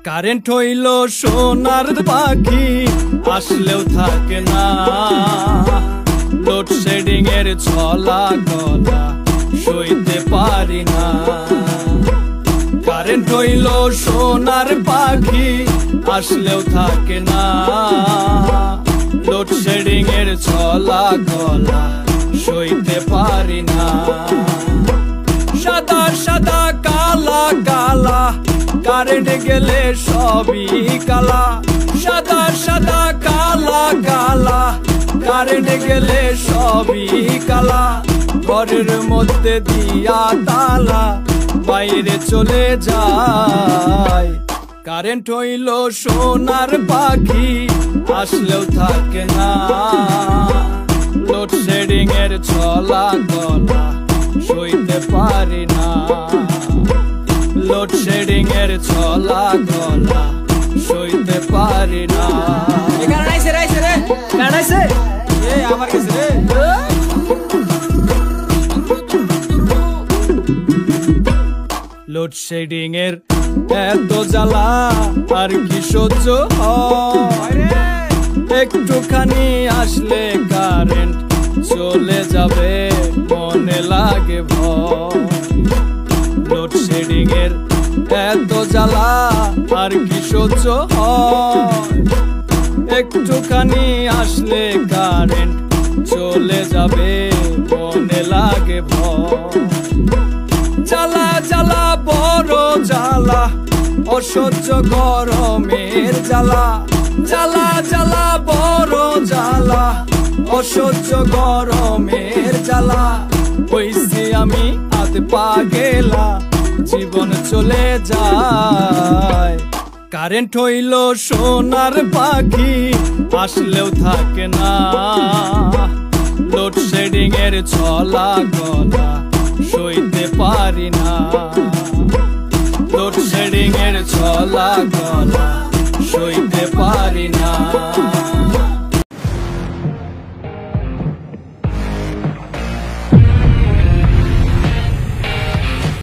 Current হইল সোনার পাখি, আসলেও থাকে না। লোডশেডিং এর ছলা গলা সইতে পারি না। কারেন্ট হইল সোনার পাখি, আসলেও থাকে না। লোডশেডিং এর ছলা গলা সইতে পারি না। সাদা সাদা কালা কালা, কারেন্ট গেলে সবই কালা। সাদা সাদা কালা কালা, কারেন্ট গেলে সবই কালা। ঘরের মধ্যে দিয়া তালা, বাইরে চলে যায়। কারেন্ট হইল সোনার পাখি, আসলেও থাকে না। লোডশেডিং এর ছলা গলা সইতে পারি না। লোডশেডিং এর ছলা গলা সইতে পারি না। লোডশেডিং এর এত জ্বালা আর কি সহ্য হয়? একটুখানি আসলে কারেন্ট চলে যাবে, মনে লাগে ভয়। লোডশেডিং এর এত জ্বালা আর কি সহ্য হয়? একটুখানি আসলে কারেন্ট চলে যাবে, মনে লাগে ভয়। জ্বালা জ্বালা বড় জ্বালা, অসহ্য গরমের জ্বালা। জ্বালা জ্বালা বড় জ্বালা, অসহ্য গরমের জ্বালা। হইছি আমি হাত পা গেলা, জীবন চলে যায়। কারেন্ট হইল সোনার পাখি, আসলেও থাকে না। লোডশেডিং এর ছলা গলা সইতে পারি না। লোডশেডিং এর ছলা গলা সইতে পারি না।